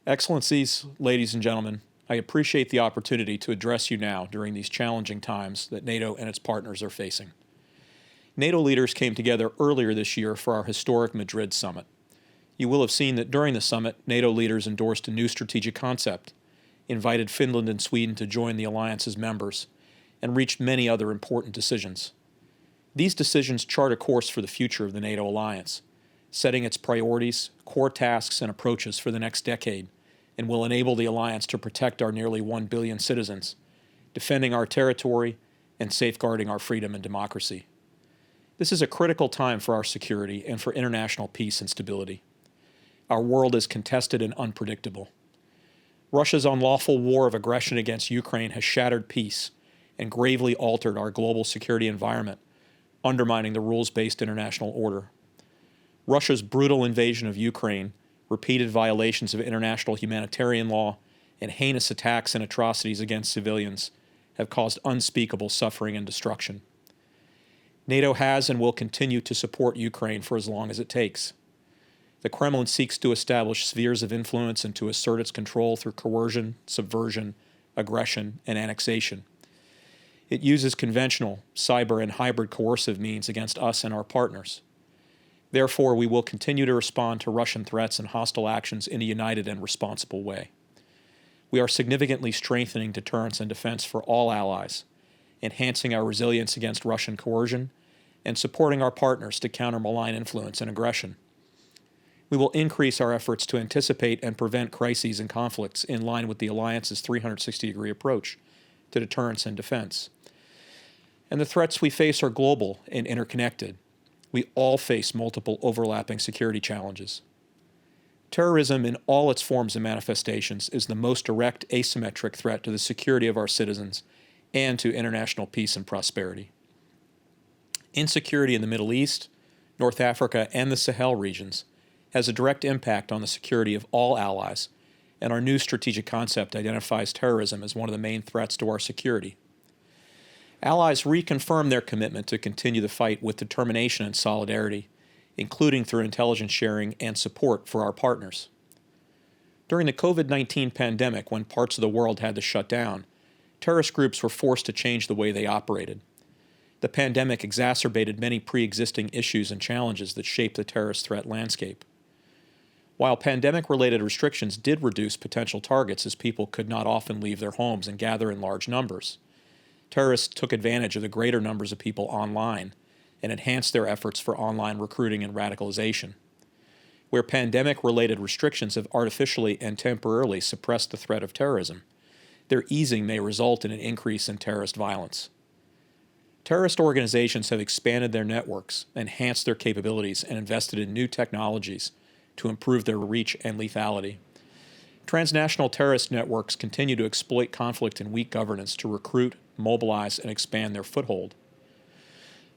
Excellencies, ladies and gentlemen, I appreciate the opportunity to address you now during these challenging times that NATO and its partners are facing. NATO leaders came together earlier this year for our historic Madrid summit. You will have seen that during the summit, NATO leaders endorsed a new strategic concept, invited Finland and Sweden to join the alliance as members, and reached many other important decisions. These decisions chart a course for the future of the NATO alliance, setting its priorities, core tasks, and approaches for the next decade, and will enable the alliance to protect our nearly 1 billion citizens, defending our territory, and safeguarding our freedom and democracy. This is a critical time for our security and for international peace and stability. Our world is contested and unpredictable. Russia's unlawful war of aggression against Ukraine has shattered peace and gravely altered our global security environment, undermining the rules-based international order. Russia's brutal invasion of Ukraine, repeated violations of international humanitarian law, and heinous attacks and atrocities against civilians have caused unspeakable suffering and destruction. NATO has and will continue to support Ukraine for as long as it takes. The Kremlin seeks to establish spheres of influence and to assert its control through coercion, subversion, aggression, and annexation. It uses conventional, cyber, and hybrid coercive means against us and our partners. Therefore, we will continue to respond to Russian threats and hostile actions in a united and responsible way. We are significantly strengthening deterrence and defense for all allies, enhancing our resilience against Russian coercion, and supporting our partners to counter malign influence and aggression. We will increase our efforts to anticipate and prevent crises and conflicts in line with the alliance's 360-degree approach to deterrence and defense. And the threats we face are global and interconnected. We all face multiple overlapping security challenges. Terrorism in all its forms and manifestations is the most direct asymmetric threat to the security of our citizens and to international peace and prosperity. Insecurity in the Middle East, North Africa, and the Sahel regions has a direct impact on the security of all allies, and our new strategic concept identifies terrorism as one of the main threats to our security. Allies reconfirm their commitment to continue the fight with determination and solidarity, including through intelligence sharing and support for our partners. During the COVID-19 pandemic, when parts of the world had to shut down, terrorist groups were forced to change the way they operated. The pandemic exacerbated many pre-existing issues and challenges that shaped the terrorist threat landscape. While pandemic-related restrictions did reduce potential targets as people could not often leave their homes and gather in large numbers, terrorists took advantage of the greater numbers of people online and enhanced their efforts for online recruiting and radicalization. Where pandemic-related restrictions have artificially and temporarily suppressed the threat of terrorism, their easing may result in an increase in terrorist violence. Terrorist organizations have expanded their networks, enhanced their capabilities, and invested in new technologies to improve their reach and lethality. Transnational terrorist networks continue to exploit conflict and weak governance to recruit, mobilize, and expand their foothold.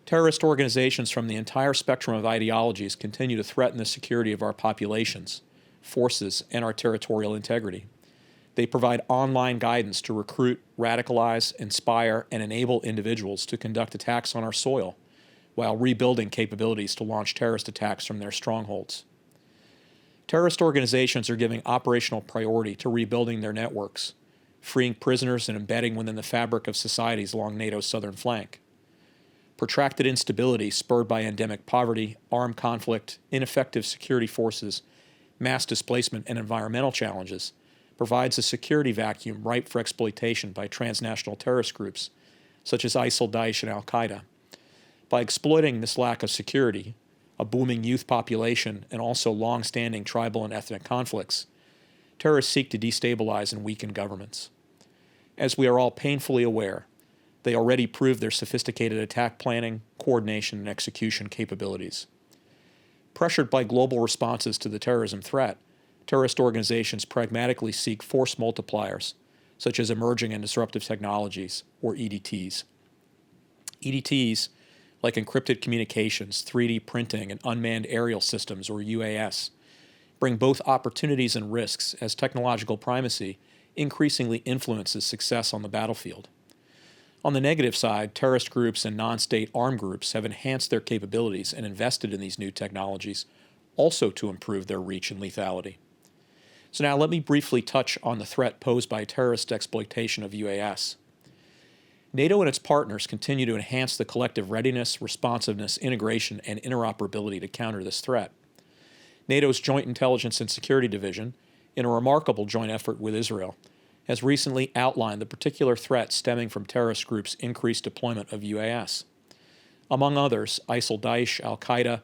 Terrorist organizations from the entire spectrum of ideologies continue to threaten the security of our populations, forces, and our territorial integrity. They provide online guidance to recruit, radicalize, inspire, and enable individuals to conduct attacks on our soil, while rebuilding capabilities to launch terrorist attacks from their strongholds. Terrorist organizations are giving operational priority to rebuilding their networks, freeing prisoners and embedding within the fabric of societies along NATO's southern flank. Protracted instability spurred by endemic poverty, armed conflict, ineffective security forces, mass displacement, and environmental challenges provides a security vacuum ripe for exploitation by transnational terrorist groups such as ISIL, Daesh, and Al-Qaeda. By exploiting this lack of security, a booming youth population, and also long-standing tribal and ethnic conflicts, terrorists seek to destabilize and weaken governments. As we are all painfully aware, they already prove their sophisticated attack planning, coordination, and execution capabilities. Pressured by global responses to the terrorism threat, terrorist organizations pragmatically seek force multipliers, such as emerging and disruptive technologies, or EDTs. EDTs, like encrypted communications, 3D printing, and unmanned aerial systems, or UAS, bring both opportunities and risks as technological primacy increasingly influences success on the battlefield. On the negative side, terrorist groups and non-state armed groups have enhanced their capabilities and invested in these new technologies, also to improve their reach and lethality. So now let me briefly touch on the threat posed by terrorist exploitation of UAS. NATO and its partners continue to enhance the collective readiness, responsiveness, integration, and interoperability to counter this threat. NATO's Joint Intelligence and Security Division, in a remarkable joint effort with Israel, has recently outlined the particular threats stemming from terrorist groups' increased deployment of UAS. Among others, ISIL Daesh, Al-Qaeda,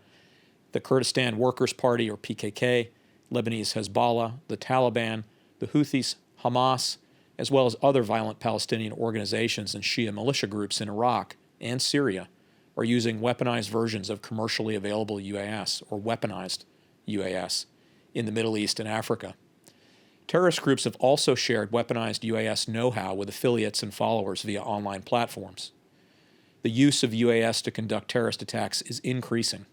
the Kurdistan Workers' Party, or PKK, Lebanese Hezbollah, the Taliban, the Houthis, Hamas, as well as other violent Palestinian organizations and Shia militia groups in Iraq and Syria, are using weaponized versions of commercially available UAS, or weaponized UAS, in the Middle East and Africa. Terrorist groups have also shared weaponized UAS know-how with affiliates and followers via online platforms. The use of UAS to conduct terrorist attacks is increasing.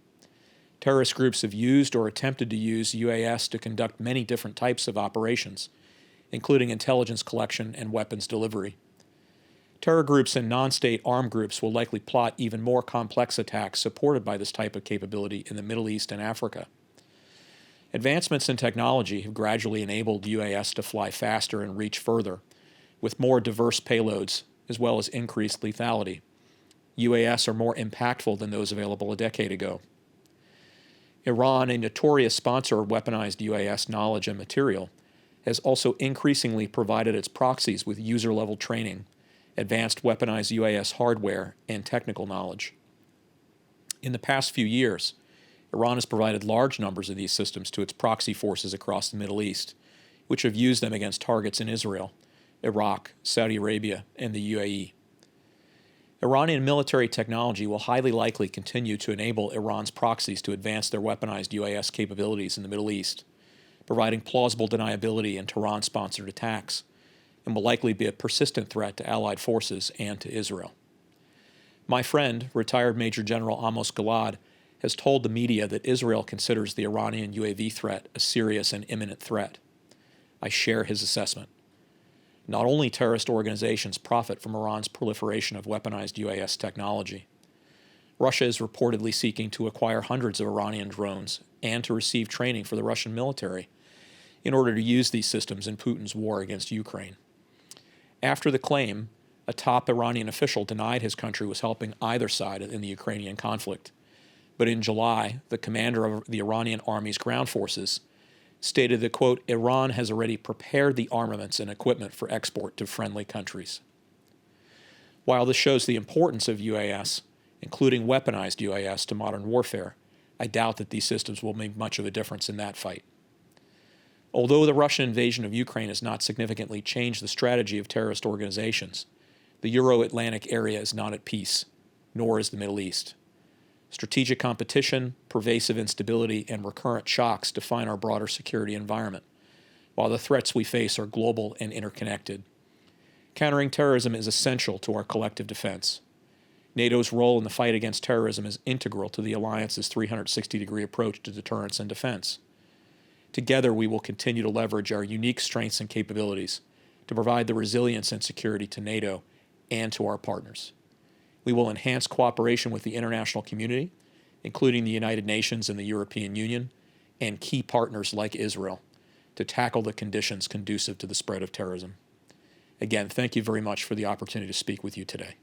Terrorist groups have used or attempted to use UAS to conduct many different types of operations, including intelligence collection and weapons delivery. Terror groups and non-state armed groups will likely plot even more complex attacks supported by this type of capability in the Middle East and Africa. Advancements in technology have gradually enabled UAS to fly faster and reach further, with more diverse payloads as well as increased lethality. UAS are more impactful than those available a decade ago. Iran, a notorious sponsor of weaponized UAS knowledge and material, has also increasingly provided its proxies with user-level training, advanced weaponized UAS hardware, and technical knowledge. In the past few years, Iran has provided large numbers of these systems to its proxy forces across the Middle East, which have used them against targets in Israel, Iraq, Saudi Arabia, and the UAE. Iranian military technology will highly likely continue to enable Iran's proxies to advance their weaponized UAS capabilities in the Middle East, providing plausible deniability in Tehran-sponsored attacks, and will likely be a persistent threat to allied forces and to Israel. My friend, retired Major General Amos Gilad, has told the media that Israel considers the Iranian UAV threat a serious and imminent threat. I share his assessment. Not only terrorist organizations profit from Iran's proliferation of weaponized UAS technology. Russia is reportedly seeking to acquire hundreds of Iranian drones and to receive training for the Russian military in order to use these systems in Putin's war against Ukraine. After the claim, a top Iranian official denied his country was helping either side in the Ukrainian conflict. But in July, the commander of the Iranian army's ground forces stated that, quote, Iran has already prepared the armaments and equipment for export to friendly countries. While this shows the importance of UAS, including weaponized UAS, to modern warfare, I doubt that these systems will make much of a difference in that fight. Although the Russian invasion of Ukraine has not significantly changed the strategy of terrorist organizations, the Euro-Atlantic area is not at peace, nor is the Middle East. Strategic competition, pervasive instability, and recurrent shocks define our broader security environment, while the threats we face are global and interconnected. Countering terrorism is essential to our collective defense. NATO's role in the fight against terrorism is integral to the alliance's 360-degree approach to deterrence and defense. Together, we will continue to leverage our unique strengths and capabilities to provide the resilience and security to NATO and to our partners. We will enhance cooperation with the international community, including the United Nations and the European Union, and key partners like Israel, to tackle the conditions conducive to the spread of terrorism. Again, thank you very much for the opportunity to speak with you today.